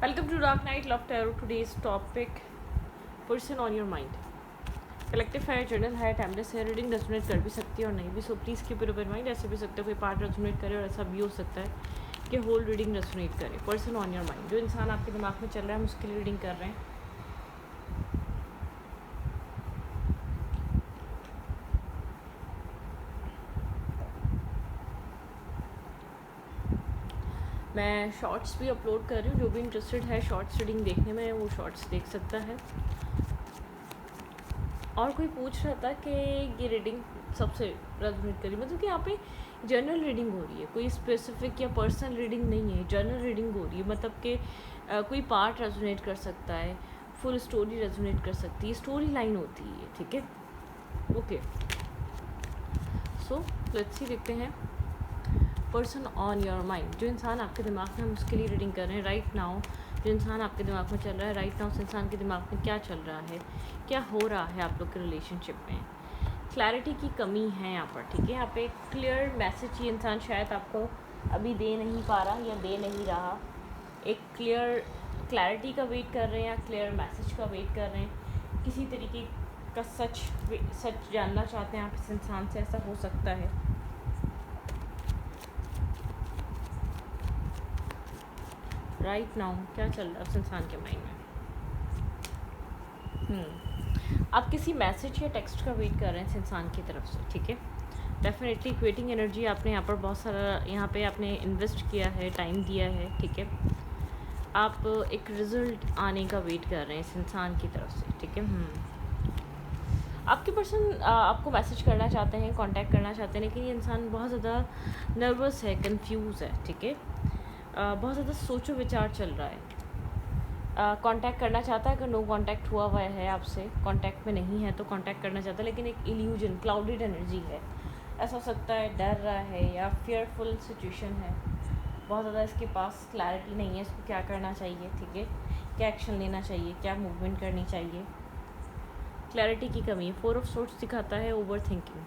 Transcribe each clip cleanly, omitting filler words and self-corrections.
Welcome to Dark Night Love Tarot. Today's topic: person on your mind. Collective है, journal है, timeless है. Reading resonate कर भी सकती है और नहीं भी. So please keep it open mind. ऐसे भी सकता है कोई पार्ट रेजोनेट करे और ऐसा भी हो सकता है कि होल रीडिंग रेजोनेट करे. पर्सन ऑन योर माइंड, जो इंसान आपके दिमाग में चल रहा है, हम उसके लिए रीडिंग कर रहे हैं. मैं शॉर्ट्स भी अपलोड कर रही हूँ. जो भी इंटरेस्टेड है शॉर्ट्स रीडिंग देखने में, वो शॉर्ट्स देख सकता है. और कोई पूछ रहा था कि ये रीडिंग सबसे रेजोनेट करी, मतलब कि यहाँ पे जनरल रीडिंग हो रही है, कोई स्पेसिफिक या पर्सनल रीडिंग नहीं है, जनरल रीडिंग हो रही है. मतलब कि कोई पार्ट रेजोनेट कर सकता है, फुल स्टोरी रेजोनेट कर सकती है, स्टोरी लाइन होती है. ठीक है, ओके. सो लेट्स सी, देखते हैं. पर्सन ऑन योर माइंड, जो इंसान आपके दिमाग में, हम उसके लिए रीडिंग कर रहे हैं राइट नाउ. जो इंसान आपके दिमाग में चल रहा है राइट नाउ, उस इंसान के दिमाग में क्या चल रहा है, क्या हो रहा है आप लोग के रिलेशनशिप में. क्लैरिटी की कमी है यहाँ पर. ठीक है, यहाँ पे क्लियर मैसेज ये इंसान शायद आपको अभी दे नहीं पा रहा या दे नहीं रहा. एक क्लैरिटी का वेट कर रहे हैं या क्लियर मैसेज का वेट कर रहे हैं. किसी तरीके का सच जानना चाहते हैं आप इस इंसान से, ऐसा हो सकता है. राइट नाउ क्या चल रहा है उस इंसान के माइंड में. आप किसी मैसेज या टेक्स्ट का वेट कर रहे हैं इस इंसान की तरफ से. ठीक है, डेफिनेटली क्रिएटिंग एनर्जी आपने यहाँ पर बहुत सारा, यहाँ पे आपने इन्वेस्ट किया है, टाइम दिया है. ठीक है, आप एक रिजल्ट आने का वेट कर रहे हैं इस इंसान की तरफ से. ठीक है, आपके पर्सन आपको मैसेज करना चाहते हैं, कांटेक्ट करना चाहते हैं, लेकिन ये इंसान बहुत ज़्यादा नर्वस है, कंफ्यूज है. ठीक है, बहुत ज़्यादा सोचो विचार चल रहा है. कांटेक्ट करना चाहता है, अगर नो कांटेक्ट हुआ हुआ है आपसे, कांटेक्ट में नहीं है तो कांटेक्ट करना चाहता है, लेकिन एक इल्यूजन, क्लाउडेड एनर्जी है. ऐसा हो सकता है डर रहा है या फियरफुल सिचुएशन है. बहुत ज़्यादा इसके पास क्लैरिटी नहीं है, इसको क्या करना चाहिए. ठीक है, क्या एक्शन लेना चाहिए, क्या मूवमेंट करनी चाहिए. क्लैरिटी की कमी है. 4 ऑफ सोर्ट्स दिखाता है over thinking,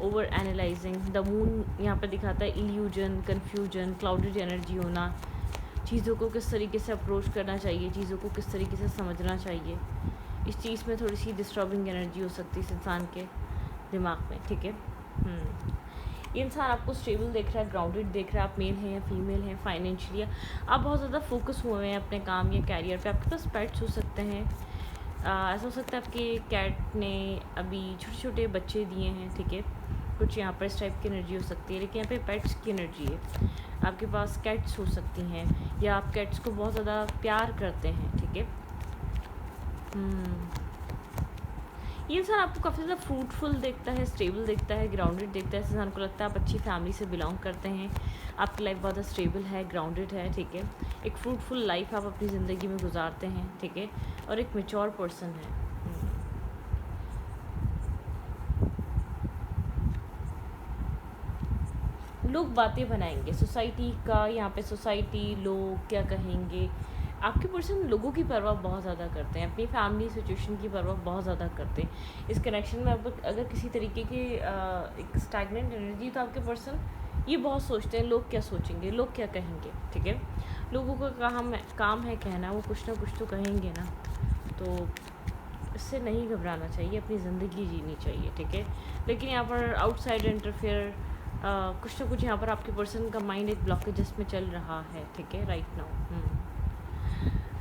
over analysing. The moon यहाँ पर दिखाता है इल्यूजन, कन्फ्यूजन, क्लाउडेड एनर्जी होना. चीज़ों को किस तरीके से अप्रोच करना चाहिए, चीज़ों को किस तरीके से समझना चाहिए. इस चीज़ में थोड़ी सी डिस्टर्बिंग एनर्जी हो सकती है इस इंसान के दिमाग में. ठीक है, ये इंसान आपको स्टेबल देख रहा है, ग्राउंडेड देख रहा है. आप मेल हैं या फीमेल हैं, फाइनेंशियली आप बहुत ज़्यादा फोकस हुए हैं अपने काम या कैरियर पे. आपके पास पेट्स हो सकते हैं. ऐसा हो सकता है आपके कैट ने अभी छोटे छोटे बच्चे दिए हैं. ठीक है, कुछ यहाँ पर इस टाइप की एनर्जी हो सकती है, लेकिन यहाँ पे पेट्स की एनर्जी है. आपके पास कैट्स हो सकती हैं या आप कैट्स को बहुत ज़्यादा प्यार करते हैं. ठीक है, ये इंसान आपको काफ़ी ज़्यादा फ्रूटफुल देखता है, स्टेबल देखता है, ग्राउंडेड देखता है. इस इंसान को लगता है आप अच्छी फैमिली से बिलोंग करते हैं, आपकी लाइफ बहुत स्टेबल है, ग्राउंडेड है. ठीक है, एक फ्रूटफुल लाइफ आप अपनी ज़िंदगी में गुजारते हैं. ठीक है, और एक मैच्योर पर्सन है. लोग बातें बनाएंगे सोसाइटी का, यहाँ पे सोसाइटी, लोग क्या कहेंगे. आपके पर्सन लोगों की परवाह बहुत ज़्यादा करते हैं, अपनी फैमिली सिचुएशन की परवाह बहुत ज़्यादा करते हैं. इस कनेक्शन में अब अगर किसी तरीके की एक स्टैगनेंट एनर्जी, तो आपके पर्सन ये बहुत सोचते हैं लोग क्या सोचेंगे, लोग क्या कहेंगे. ठीक है, लोगों का काम है कहना, वो कुछ ना कुछ तो कहेंगे ना. तो इससे नहीं घबराना चाहिए, अपनी ज़िंदगी जीनी चाहिए. ठीक है, लेकिन यहाँ पर आउटसाइड इंटरफेयर कुछ ना कुछ यहाँ पर आपके पर्सन का माइंड एक ब्लॉकेजेस में चल रहा है. ठीक है, राइट नाउ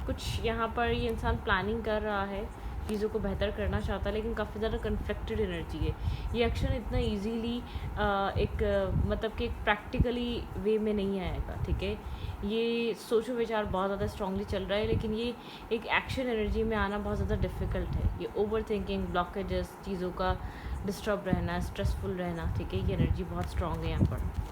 कुछ यहाँ पर ये इंसान प्लानिंग कर रहा है, चीज़ों को बेहतर करना चाहता है, लेकिन काफ़ी ज़्यादा कन्फ्लिक्टेड एनर्जी है. ये एक्शन इतना इजीली मतलब कि एक प्रैक्टिकली वे में नहीं आएगा. ठीक है, ये सोचो विचार बहुत ज़्यादा स्ट्रांगली चल रहा है, लेकिन ये एक एक्शन एनर्जी में आना बहुत ज़्यादा डिफ़िकल्ट है. ये ओवर थिंकिंग, ब्लॉकेजेस, चीज़ों का डिस्टर्ब रहना, स्ट्रेसफुल रहना. ठीक है, ये एनर्जी बहुत स्ट्रांग है यहाँ पर.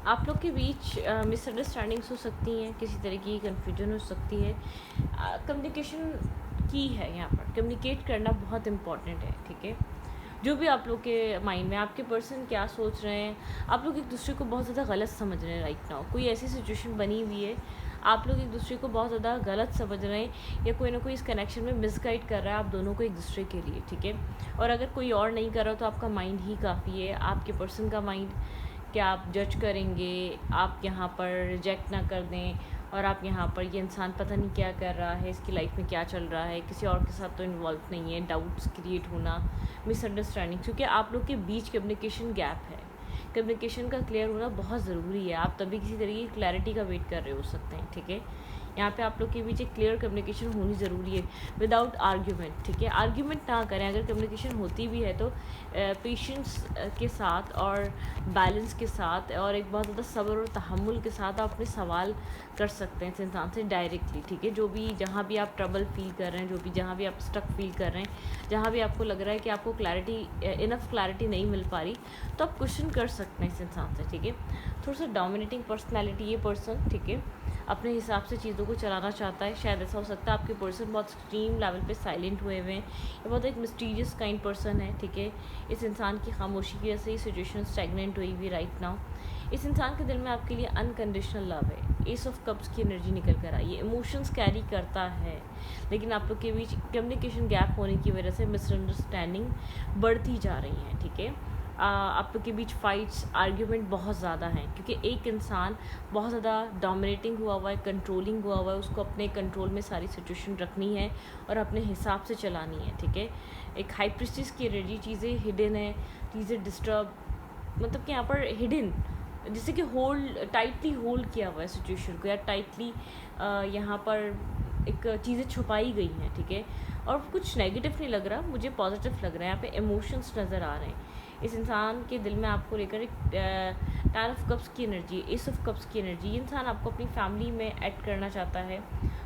आप लोग के बीच मिसअंडरस्टैंडिंग्स हो सकती हैं, किसी तरीके की कन्फ्यूजन हो सकती है. कम्युनिकेशन की है यहाँ पर, कम्युनिकेट करना बहुत इम्पॉर्टेंट है. ठीक है, जो भी आप लोग के माइंड में, आपके पर्सन क्या सोच रहे हैं, आप लोग एक दूसरे को बहुत ज़्यादा गलत समझ रहे हैं राइट नाउ। कोई ऐसी सिचुएशन बनी हुई है, आप लोग एक दूसरे को बहुत ज़्यादा गलत समझ रहे हैं, या कोई ना कोई इस कनेक्शन में मिसगाइड कर रहा है आप दोनों को एक दूसरे के लिए, ठीक है। और अगर कोई और नहीं कर रहा तो आपका माइंड ही काफ़ी है, आपके पर्सन का माइंड। क्या आप जज करेंगे, आप यहाँ पर रिजेक्ट ना कर दें, और आप यहाँ पर ये इंसान पता नहीं क्या कर रहा है, इसकी लाइफ में क्या चल रहा है, किसी और के साथ तो इन्वॉल्व नहीं है, डाउट्स क्रिएट होना, मिसअंडरस्टैंडिंग, क्योंकि आप लोग के बीच कम्युनिकेशन गैप है। कम्युनिकेशन का क्लियर होना बहुत ज़रूरी है, आप तभी किसी तरीके की क्लैरिटी का वेट कर रहे हो सकते हैं, ठीक है। यहाँ पे आप लोग के बीच एक क्लियर कम्युनिकेशन होनी ज़रूरी है विदाउट आर्ग्यूमेंट, ठीक है। आर्ग्यूमेंट ना करें, अगर कम्युनिकेशन होती भी है तो पेशेंस के साथ और बैलेंस के साथ और एक बहुत ज़्यादा सब्र और तहम्मुल के साथ आप अपने सवाल कर सकते हैं इस इंसान से डायरेक्टली, ठीक है। जो भी जहाँ भी आप ट्रबल फील कर रहे हैं, जो भी जहाँ भी आप स्टक फील कर रहे हैं, जहाँ भी आपको लग रहा है कि आपको इनफ क्लैरिटी नहीं मिल पा रही, तो आप क्वेश्चन कर सकते हैं इस इंसान से, ठीक है। थोड़ा सा डोमिनेटिंग पर्सनैलिटी ये पर्सन, ठीक है, अपने हिसाब से चीज़ों को चलाना चाहता है। शायद ऐसा हो सकता है आपके पर्सन बहुत एक्सट्रीम लेवल पे साइलेंट हुए हुए हैं, ये बहुत एक मिस्टीरियस काइंड पर्सन है, ठीक है। इस इंसान की खामोशी की वजह से ही सिचुएशन स्टैग्नेंट हुई हुई राइट नाउ। इस इंसान के दिल में आपके लिए अनकंडीशनल लव है, एस ऑफ कप्स की एनर्जी निकल कर आई है, इमोशंस कैरी करता है, लेकिन आप लोग के बीच कम्युनिकेशन गैप होने की वजह से मिसअंडरस्टैंडिंग बढ़ती जा रही है, ठीक है। आप लोग के बीच फाइट्स, आर्ग्यूमेंट बहुत ज़्यादा हैं, क्योंकि एक इंसान बहुत ज़्यादा डोमिनेटिंग हुआ हुआ है, कंट्रोलिंग हुआ हुआ है, उसको अपने कंट्रोल में सारी सिचुएशन रखनी है और अपने हिसाब से चलानी है, ठीक है। एक हाई प्रिस्टिस की एनर्जी, चीज़ें हिडन है, चीज़ें डिस्टर्ब, मतलब कि यहाँ पर हिडन, जैसे कि होल्ड, टाइटली होल्ड किया हुआ है सिचुएशन को, या टाइटली यहाँ पर एक चीज़ें छुपाई गई हैं, ठीक है। और कुछ नेगेटिव नहीं लग रहा, मुझे पॉजिटिव लग रहा है, यहाँ पे इमोशंस नज़र आ रहे हैं। इस इंसान के दिल में आपको लेकर एक 10 ऑफ कप्स की एनर्जी, एस ऑफ कप्स की एनर्जी, ये इंसान आपको अपनी फैमिली में ऐड करना चाहता है,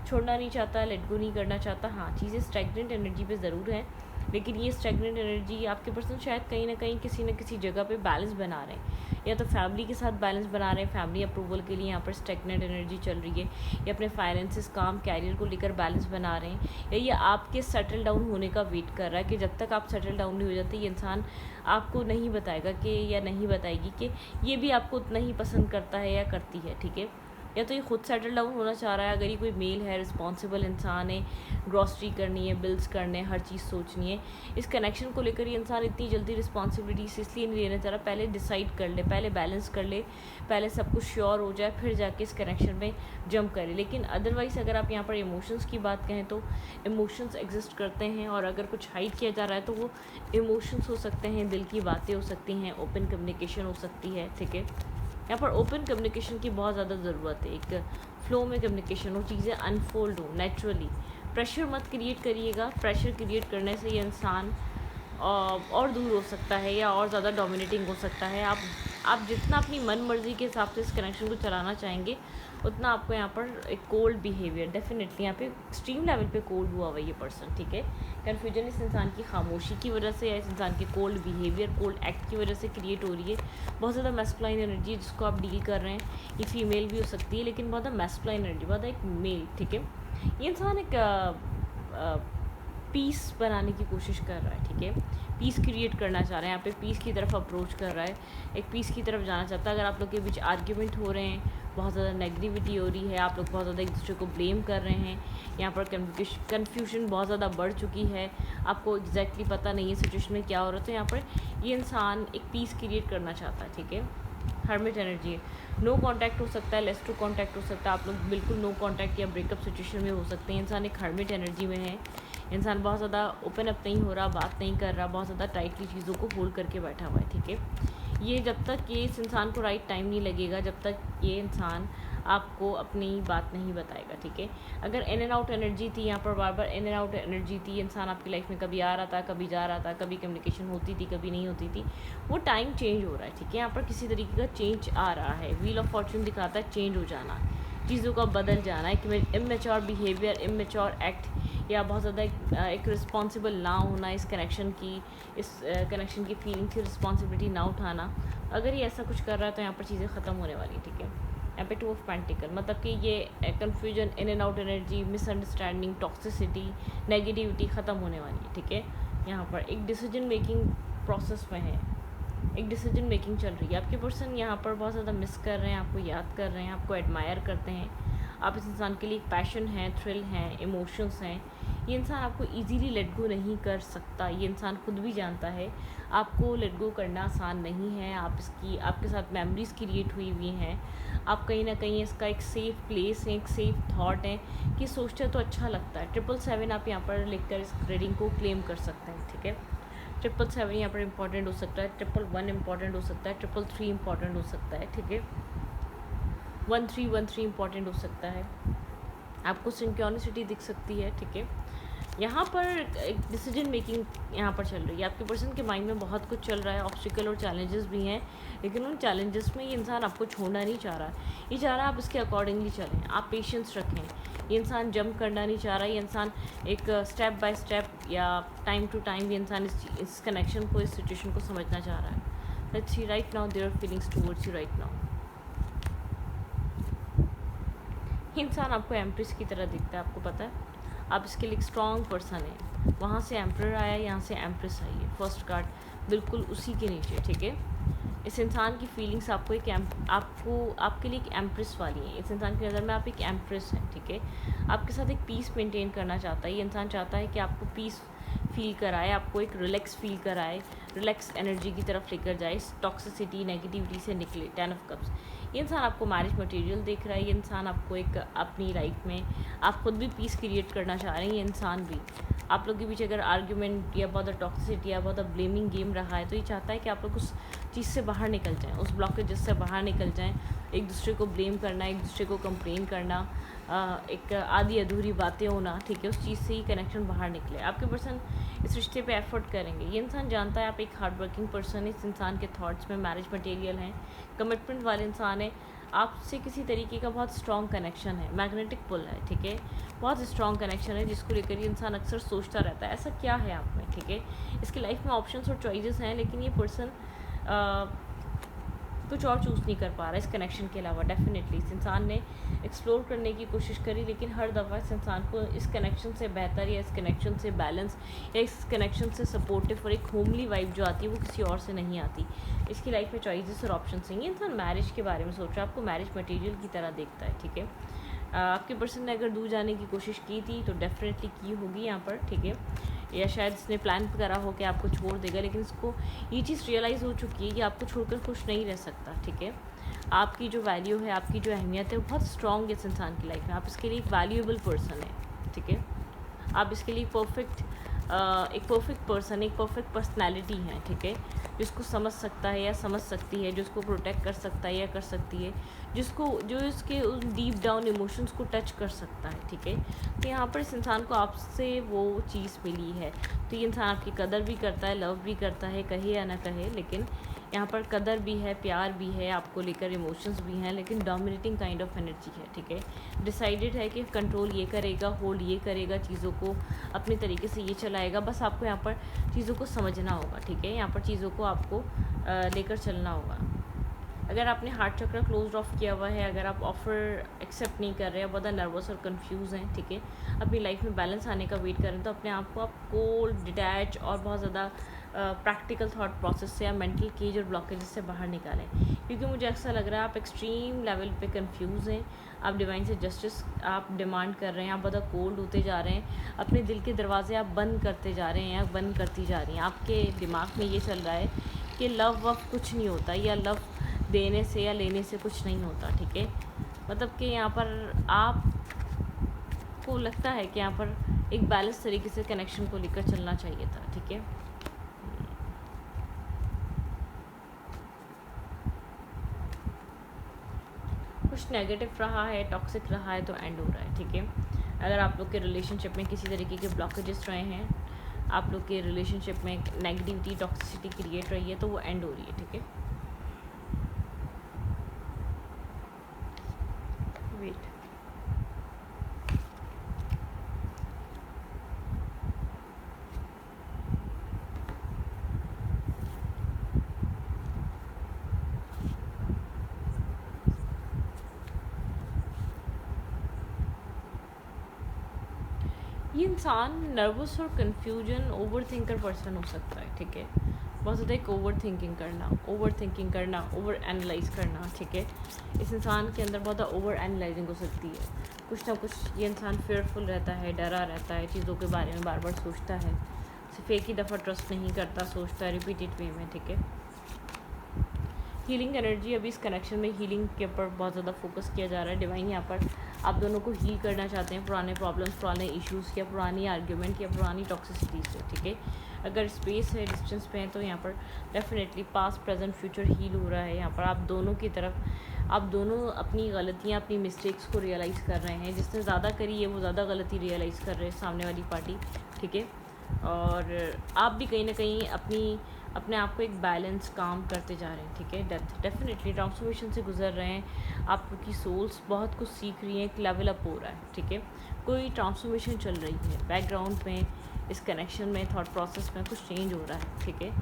छोड़ना नहीं चाहता, लेट गो नहीं करना चाहता। हाँ, चीज़ें स्टैग्नेंट एनर्जी पे ज़रूर है, लेकिन ये स्टैग्नेंट एनर्जी आपके पर्सन शायद कहीं ना कहीं किसी न किसी जगह पे बैलेंस बना रहे हैं, या तो फैमिली के साथ बैलेंस बना रहे हैं, फैमिली अप्रूवल के लिए यहाँ पर स्टैग्नेंट एनर्जी चल रही है, या अपने फाइनेंसिस, काम, कैरियर को लेकर बैलेंस बना रहे हैं, या ये आपके सेटल डाउन होने का वेट कर रहा है कि जब तक आप सेटल डाउन नहीं हो जाते ये इंसान आपको नहीं बताएगा कि, या नहीं बताएगी कि ये भी आपको उतना ही पसंद करता है या करती है, ठीक है। या तो ये खुद सेटल डाउन होना चाह रहा है, अगर ये कोई मेल है, रिस्पॉन्सिबल इंसान है, ग्रॉसरी करनी है, बिल्स करने हैं, हर चीज़ सोचनी है, इस कनेक्शन को लेकर ये इंसान इतनी जल्दी रिस्पॉन्सिबिलिटीज इसलिए नहीं लेना चाह रहा, पहले डिसाइड कर ले, पहले बैलेंस कर ले, पहले सब कुछ श्योर हो जाए, फिर जाके इस कनेक्शन में जंप करे। लेकिन अदरवाइज़ अगर आप यहाँ पर इमोशंस की बात कहें तो इमोशंस एग्जिस्ट करते हैं, और अगर कुछ हाइड किया जा रहा है तो वो इमोशंस हो सकते हैं, दिल की बातें हो सकती हैं, ओपन कम्युनिकेशन हो सकती है, ठीक है। यहाँ पर ओपन कम्युनिकेशन की बहुत ज़्यादा ज़रूरत है, एक फ्लो में कम्युनिकेशन हो, चीज़ें अनफोल्ड हो नेचुरली। प्रेशर मत क्रिएट करिएगा, प्रेशर क्रिएट करने से ये इंसान और दूर हो सकता है या और ज़्यादा डोमिनेटिंग हो सकता है। आप जितना अपनी मन मर्जी के हिसाब से इस कनेक्शन को चलाना चाहेंगे, उतना आपको यहाँ पर एक कोल्ड बिहेवियर, डेफिनेटली यहाँ पे एक्सट्रीम लेवल पे कोल्ड हुआ हुआ ये पर्सन, ठीक है। कन्फ्यूजन इस इंसान की खामोशी की वजह से, या इस इंसान के कोल्ड बिहेवियर, कोल्ड एक्ट की वजह से क्रिएट हो रही है। बहुत ज़्यादा मैस्कुलाइन एनर्जी जिसको आप डील कर रहे हैं, ये फीमेल भी हो सकती है, लेकिन बहुत ज़्यादा मैस्कुलाइन एनर्जी, बहुत एक मेल, ठीक है। ये इंसान एक पीस बनाने की कोशिश कर रहा है, ठीक है, पीस क्रिएट करना चाह रहा है, यहाँ पे पीस की तरफ अप्रोच कर रहा है, एक पीस की तरफ जाना चाहता है। अगर आप लोग के बीच आर्ग्यूमेंट हो रहे हैं, बहुत ज़्यादा नेगेटिविटी हो रही है, आप लोग बहुत ज़्यादा एक दूसरे को ब्लेम कर रहे हैं, यहाँ पर कन्फ्यूजन बहुत ज़्यादा बढ़ चुकी है, आपको एग्जैक्टली पता नहीं है सिचुएशन में क्या हो रहा है, तो यहाँ पर ये इंसान एक पीस क्रिएट करना चाहता है, ठीक है। हर्मिट एनर्जी है, नो कांटेक्ट हो सकता है, लेस टू कांटेक्ट हो सकता है, आप लोग बिल्कुल नो कांटेक्ट या ब्रेकअप सिचुएशन में हो सकते हैं। इंसान एक हर्मिट एनर्जी में है, इंसान बहुत ज़्यादा ओपन अप नहीं हो रहा, बात नहीं कर रहा, बहुत ज़्यादा टाइटली चीज़ों को होल्ड करके बैठा हुआ है, ठीक है। ये जब तक ये इस इंसान को राइट टाइम नहीं लगेगा, जब तक ये इंसान आपको अपनी बात नहीं बताएगा, ठीक है। अगर इन एंड आउट एनर्जी थी, यहाँ पर बार बार इन एंड आउट एनर्जी थी, इंसान आपकी लाइफ में कभी आ रहा था, कभी जा रहा था, कभी कम्युनिकेशन होती थी, कभी नहीं होती थी, वो टाइम चेंज हो रहा है, ठीक है। यहाँ पर किसी तरीके का चेंज आ रहा है, व्हील ऑफ फॉर्चून दिखाता है चेंज हो जाना, चीज़ों का बदल जाना, एक इमेच्योर बिहेवियर, इमेच्योर एक्ट, या बहुत ज़्यादा एक रिस्पॉन्सिबल ना होना, इस कनेक्शन की फीलिंग की रिस्पॉन्सिबिलिटी ना उठाना। अगर ये ऐसा कुछ कर रहा है तो यहाँ पर चीज़ें ख़त्म होने वाली, ठीक है। यहाँ पे 2 ऑफ पेंटिकल, मतलब कि ये confusion, in and out energy, misunderstanding, toxicity, negativity ख़त्म होने वाली है, ठीक है। यहाँ पर एक डिसीजन मेकिंग प्रोसेस में है, एक डिसीजन मेकिंग चल रही है। आपके पर्सन यहाँ पर बहुत ज़्यादा मिस कर रहे हैं, आपको याद कर रहे हैं, आपको एडमायर करते हैं। आप इस इंसान के लिए एक पैशन है, थ्रिल हैं, इमोशंस हैं। ये इंसान आपको इजीली लेट गो नहीं कर सकता, ये इंसान खुद भी जानता है। आपको लेट गो करना आसान नहीं है। आपके साथ मेमोरीज़ क्रिएट हुई हुई हैं। आप कहीं ना कहीं इसका एक सेफ़ प्लेस है, एक सेफ़ थाट है कि सोचते तो अच्छा लगता है। 777 आप यहाँ पर लिखकर इस रीडिंग को क्लेम कर सकते हैं, ठीक है। 777 यहाँ पर इंपॉर्टेंट हो सकता है, 111 इंपॉर्टेंट हो सकता है, 333 इंपॉर्टेंट हो सकता है, ठीक है। 1313 इंपॉर्टेंट हो सकता है। आपको सिंक्रोनिसिटी दिख सकती है, ठीक है। यहाँ पर एक डिसीजन मेकिंग यहाँ पर चल रही है। आपके पर्सन के माइंड में बहुत कुछ चल रहा है, ऑब्स्टिकल और चैलेंजेस भी हैं, लेकिन उन चैलेंजेस में ये इंसान आपको छोड़ना नहीं चाह रहा। ये चाह रहा है आप इसके अकॉर्डिंगली चलें, आप पेशेंस रखें। ये इंसान जंप करना नहीं चाह रहा, ये इंसान एक स्टेप बाय स्टेप या टाइम टू टाइम ये इंसान इस कनेक्शन को, इस सिचुएशन को समझना चाह रहा है। Let's see right now their feelings towards you right now. इंसान आपको एम्प्रेस की तरह दिखता है, आपको पता है आप इसके लिए एक स्ट्रॉन्ग पर्सन है। वहाँ से एम्प्रर आया, यहाँ से एम्प्रेस आई है, फर्स्ट कार्ड बिल्कुल उसी के नीचे, ठीक है। इस इंसान की फीलिंग्स आपको आपके लिए एक एम्प्रेस वाली है। इस इंसान की नज़र में आप एक एम्प्रेस हैं, ठीक है। आपके साथ एक पीस मेंटेन करना चाहता है। ये इंसान चाहता है कि आपको पीस फील कराए, आपको एक रिलैक्स फील कराए, रिलैक्स एनर्जी की तरफ लेकर जाए, टॉक्सिसिटी नेगेटिविटी से निकले। 10 ऑफ कप्स, ये इंसान आपको मैरिज मटेरियल देख रहा है। ये इंसान आपको एक अपनी लाइफ में, आप खुद भी पीस क्रिएट करना चाह रहे हैं। ये इंसान भी आप लोग के बीच अगर आर्ग्यूमेंट या बहुत टॉक्सिसिटी या बहुत ब्लेमिंग गेम रहा है, तो ये चाहता है कि आप लोग उस चीज़ से बाहर निकल जाएं, उस ब्लॉकेज से बाहर निकल जाएं। एक दूसरे को ब्लेम करना, एक दूसरे को कंप्लेन करना, एक आधी अधूरी बातें होना, ठीक है, उस चीज़ से ही कनेक्शन बाहर निकले। आपके पर्सन इस रिश्ते पे एफर्ट करेंगे। ये इंसान जानता है आप एक हार्ड वर्किंग पर्सन है। इस इंसान के थॉट्स में मैरिज मटेरियल हैं, कमिटमेंट वाले इंसान है। आपसे किसी तरीके का बहुत स्ट्रॉन्ग कनेक्शन है, मैग्नेटिक पुल है, ठीक है। बहुत स्ट्रॉन्ग कनेक्शन है जिसको लेकर ये इंसान अक्सर सोचता रहता है ऐसा क्या है आप में, ठीक है। इसकी लाइफ में ऑप्शंस और चॉइसेस हैं, लेकिन ये पर्सन कुछ और चूज़ नहीं कर पा रहा है इस कनेक्शन के अलावा। डेफिनेटली इस इंसान ने एक्सप्लोर करने की कोशिश करी, लेकिन हर दफ़ा इस इंसान को इस कनेक्शन से बेहतर या इस कनेक्शन से बैलेंस या इस कनेक्शन से सपोर्टिव और एक होमली वाइब जो आती है वो किसी और से नहीं आती। इसकी लाइफ में चॉइसेस और ऑप्शन हैं। ये इंसान मैरिज के बारे में सोच रहा है, आपको मैरिज मटेरियल की तरह देखता है, ठीक है। आपके पर्सन ने अगर दूर जाने की कोशिश की थी तो डेफिनेटली की होगी यहाँ पर, ठीक है। या शायद इसने प्लान करा हो कि आपको छोड़ देगा, लेकिन इसको ये चीज़ रियलाइज़ हो चुकी है कि आपको छोड़कर खुश नहीं रह सकता, ठीक है। आपकी जो वैल्यू है, आपकी जो अहमियत है वो बहुत स्ट्रॉन्ग है इस इंसान की लाइफ में। आप इसके लिए एक वैल्यूएबल पर्सन है, ठीक है। आप इसके लिए एक परफेक्ट पर्सन, एक परफेक्ट पर्सनैलिटी है, ठीक है। जिसको समझ सकता है या समझ सकती है, जिसको प्रोटेक्ट कर सकता है या कर सकती है, जो इसके उस डीप डाउन इमोशंस को टच कर सकता है, ठीक है। तो यहाँ पर इस इंसान को आपसे वो चीज़ मिली है, तो ये इंसान आपकी कदर भी करता है, लव भी करता है, कहे या ना कहे, लेकिन यहाँ पर कदर भी है, प्यार भी है, आपको लेकर इमोशंस भी हैं, लेकिन डोमिनेटिंग काइंड ऑफ एनर्जी है, ठीक है। डिसाइडेड है कि कंट्रोल ये करेगा, होल्ड ये करेगा, चीज़ों को अपने तरीके से ये चलाएगा। बस आपको यहाँ पर चीज़ों को समझना होगा, ठीक है। यहाँ पर चीज़ों को आपको लेकर चलना होगा। अगर आपने हार्ट चक्र क्लोज ऑफ किया हुआ है, अगर आप ऑफ़र एक्सेप्ट नहीं कर रहे हैं, बहुत नर्वस और कंफ्यूज हैं, ठीक है, अपनी लाइफ में बैलेंस आने का वेट कर रहे हैं, तो अपने आप को आप कोल्ड, डिटैच और बहुत ज़्यादा प्रैक्टिकल थॉट प्रोसेस से या मेंटल केज और ब्लॉकेजेस से बाहर निकालें। क्योंकि मुझे ऐसा लग रहा है आप एक्सट्रीम लेवल पे कंफ्यूज हैं। आप डिवाइन से जस्टिस आप डिमांड कर रहे हैं, आप बहुत कोल्ड होते जा रहे हैं, अपने दिल के दरवाजे आप बंद करते जा रहे हैं या बंद करती जा रही हैं। आपके दिमाग में ये चल रहा है कि लव वव कुछ नहीं होता, या लव देने से या लेने से कुछ नहीं होता, ठीक है। मतलब कि यहाँ पर आपको लगता है कि यहाँ पर एक बैलेंस तरीके से कनेक्शन को लेकर चलना चाहिए था, ठीक है। कुछ नेगेटिव रहा है, टॉक्सिक रहा है, तो एंड हो रहा है, ठीक है। अगर आप लोग के रिलेशनशिप में किसी तरीके के ब्लॉकेजेस रहे हैं, आप लोग के रिलेशनशिप में नेगेटिविटी, टॉक्सिसिटी क्रिएट रही है, तो वो एंड हो रही है, ठीक है। वेट, ये इंसान नर्वस और कन्फ्यूजन ओवर थिंकर पर्सन हो सकता है, ठीक है। बहुत ज़्यादा एक ओवर थिंकिंग करना, ओवर एनालाइज करना, ठीक है। इस इंसान के अंदर बहुत ज़्यादा ओवर एनालाइजिंग हो सकती है। कुछ ना कुछ ये इंसान फेयरफुल रहता है, डरा रहता है, चीज़ों के बारे में बार बार सोचता है, सिर्फ एक ही दफ़ा ट्रस्ट नहीं करता, सोचता है रिपीटेड वे में, ठीक है। हीलिंग एनर्जी, अभी इस कनेक्शन में हीलिंग के ऊपर बहुत ज़्यादा फोकस किया जा रहा है। डिवाइन यहाँ पर आप दोनों को हील करना चाहते हैं, पुराने प्रॉब्लम्स, पुराने इश्यूज़ या पुरानी आर्ग्यूमेंट या पुरानी टॉक्सिसिटी से, ठीक है। अगर स्पेस है, डिस्टेंस पे है, तो यहाँ पर definitely past present future heal हो रहा है। यहाँ पर आप दोनों की तरफ, आप दोनों अपनी गलतियाँ, अपनी मिस्टेक्स को रियलाइज़ कर रहे हैं। जिसने ज़्यादा करी है वो ज़्यादा गलती रियलाइज़ कर रहे हैं, सामने वाली पार्टी, ठीक है। और आप भी कहीं ना कहीं अपने आप को एक बैलेंस काम करते जा रहे हैं, ठीक है। डेफिनेटली ट्रांसफॉर्मेशन से गुजर रहे हैं, आपकी सोल्स बहुत कुछ सीख रही हैं, एक लेवल अप हो रहा है, ठीक है। कोई ट्रांसफॉर्मेशन चल रही है बैकग्राउंड में, इस कनेक्शन में, थॉट प्रोसेस में कुछ चेंज हो रहा है, ठीक है।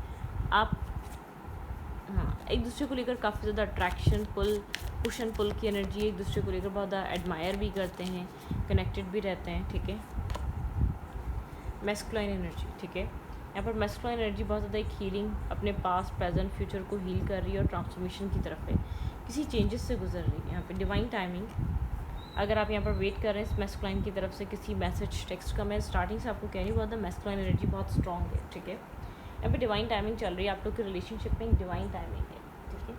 आप एक दूसरे को लेकर काफ़ी ज़्यादा अट्रैक्शन, पुश एंड पुल की एनर्जी, एक दूसरे को लेकर बहुत ज़्यादा एडमायर भी करते हैं, कनेक्टेड भी रहते हैं, ठीक है। मैस्कुलाइन एनर्जी, ठीक है। यहाँ पर मैस्कुलाइन एनर्जी बहुत ज़्यादा एक हीलिंग, अपने पास प्रेजेंट फ्यूचर को हील कर रही है और ट्रांसफॉर्मेशन की तरफ है, किसी चेंजेस से गुजर रही है। यहाँ पे डिवाइन टाइमिंग, अगर आप यहाँ पर वेट कर रहे हैं इस मैस्कुलाइन की तरफ से किसी मैसेज टेक्स्ट का, मैं स्टार्टिंग से आपको कह रही हूँ, बहुत मैस्कुलाइन एनर्जी बहुत स्ट्रॉन्ग है, ठीक है। यहाँ पे डिवाइन टाइमिंग चल रही है, आप लोग के रिलेशनशिप में एक डिवाइन टाइमिंग है, ठीक है।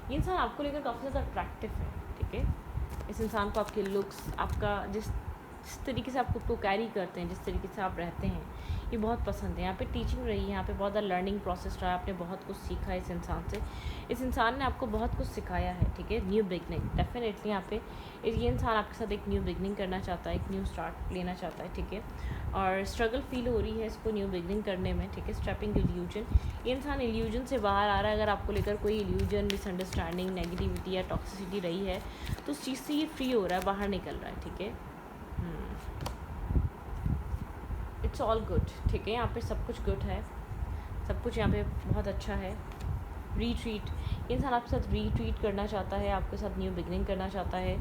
ये इंसान आपको लेकर काफ़ी ज़्यादा अट्रैक्टिव है, ठीक है। इस इंसान को आपके लुक्स, आपका जिस तरीके से आप खुद को कैरी करते हैं, जिस तरीके से आप रहते हैं, ये बहुत पसंद है। यहाँ पे टीचिंग रही है, यहाँ पे बहुत ज़्यादा लर्निंग प्रोसेस रहा है, आपने बहुत कुछ सीखा है इस इंसान से, इस इंसान ने आपको बहुत कुछ सिखाया है, ठीक है। न्यू बिगनिंग, डेफिनेटली यहाँ पे ये इंसान आपके साथ एक न्यू बिगनिंग करना चाहता है, एक न्यू स्टार्ट लेना चाहता है, ठीक है। और स्ट्रगल फील हो रही है इसको न्यू बिगनिंग करने में, ठीक है। स्टेपिंग इल्यूजन, ये इंसान इल्यूजन से बाहर आ रहा है। अगर आपको लेकर कोई इल्यूजन, मिसअंडरस्टैंडिंग, नेगेटिविटी या टॉक्सिसिटी रही है तो उस चीज़ से ये फ्री हो रहा है, बाहर निकल रहा है, ठीक है। इट्स ऑल गुड, ठीक है। यहाँ पे सब कुछ गुड है, सब कुछ यहाँ पे बहुत अच्छा है। रीट्रीट, इंसान आपके साथ रीट्रीट करना चाहता है, आपके साथ न्यू बिगनिंग करना चाहता है,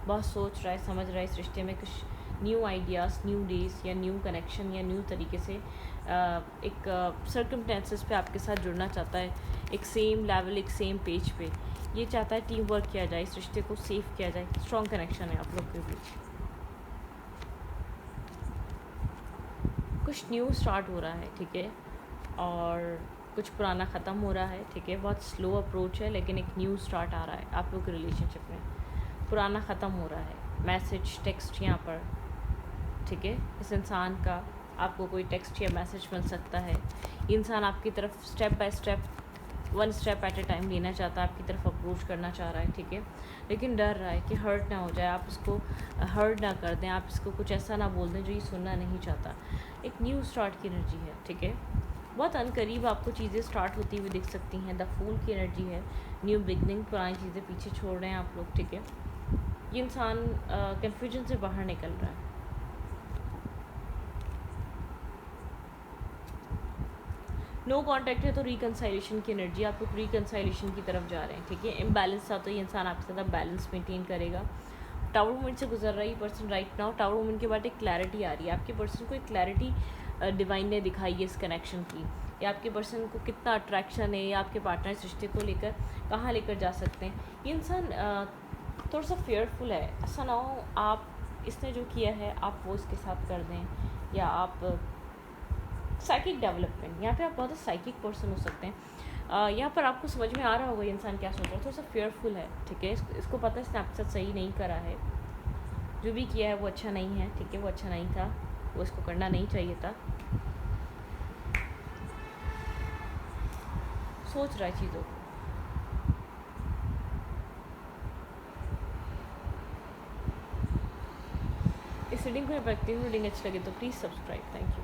बहुत सोच रहा है, समझ रहा है इस रिश्ते में कुछ न्यू आइडियाज़, न्यू डेज या न्यू कनेक्शन या न्यू तरीके से एक सर्कमस्टेंसेस पे आपके साथ जुड़ना चाहता है, एक सेम लेवल, एक सेम पेज पे। ये चाहता है टीम वर्क किया जाए, इस रिश्ते को सेव किया जाए, स्ट्रॉन्ग कनेक्शन है आप लोग के बीच। कुछ न्यू स्टार्ट हो रहा है, ठीक है, और कुछ पुराना ख़त्म हो रहा है, ठीक है। बहुत स्लो अप्रोच है, लेकिन एक न्यू स्टार्ट आ रहा है आप लोग के रिलेशनशिप में, पुराना ख़त्म हो रहा है। मैसेज, टेक्स्ट यहाँ पर, ठीक है, इस इंसान का आपको कोई टेक्स्ट या मैसेज मिल सकता है। इंसान आपकी तरफ step by step, one step at A time लेना चाहता है, आपकी तरफ अप्रोच करना चाह रहा है, ठीक है। लेकिन डर रहा है कि हर्ट ना हो जाए, आप इसको हर्ट ना कर दें, आप इसको कुछ ऐसा ना बोल दें जो ये सुनना नहीं चाहता। एक न्यू स्टार्ट की एनर्जी है, ठीक है। बहुत अनकरीब आपको चीज़ें स्टार्ट होती हुई दिख सकती हैं। द फूल की एनर्जी है, न्यू बिगनिंग, पुरानी चीज़ें पीछे छोड़ रहे हैं आप लोग, ठीक है। ये इंसान कन्फ्यूजन से बाहर निकल रहा है। नो कॉन्टैक्ट है तो रिकन्साइलेशन की एनर्जी, आप लोग रिकन्साइलेशन की तरफ जा रहे हैं, ठीक है। इम्बैलेंस था तो ये इंसान आपके साथ बैलेंस मेंटेन करेगा। टावर मोमेंट से गुजर रहा है ये person right now. Tower moment के बाद एक क्लैरिटी आ रही है, आपके पर्सन को एक क्लैरिटी डिवाइन ने दिखाई है इस कनेक्शन की, या आपके पर्सन को कितना अट्रैक्शन है, या आपके पार्टनर इस रिश्ते को लेकर कहाँ लेकर जा सकते हैं। ये इंसान थोड़ा सा फेयरफुल है, ऐसा ना हो आप इसने जो किया है आप वो इसके साथ कर दें, या आप साइकिक डेवलपमेंट, यहाँ पे आप बहुत साइकिक पर्सन हो सकते हैं। यहाँ पर आपको समझ में आ रहा होगा ये इंसान क्या सोच रहा है, थोड़ा सा फेयरफुल है, ठीक है। इसको पता है इसने आपके साथ सही नहीं करा है, जो भी किया है वो अच्छा नहीं है, ठीक है, वो अच्छा नहीं था, वो इसको करना नहीं चाहिए था, सोच रहा है चीज़ों को। इस रीडिंग को मैं रखती हूँ, रीडिंग अच्छी लगे तो प्लीज़ सब्सक्राइब, थैंक यू।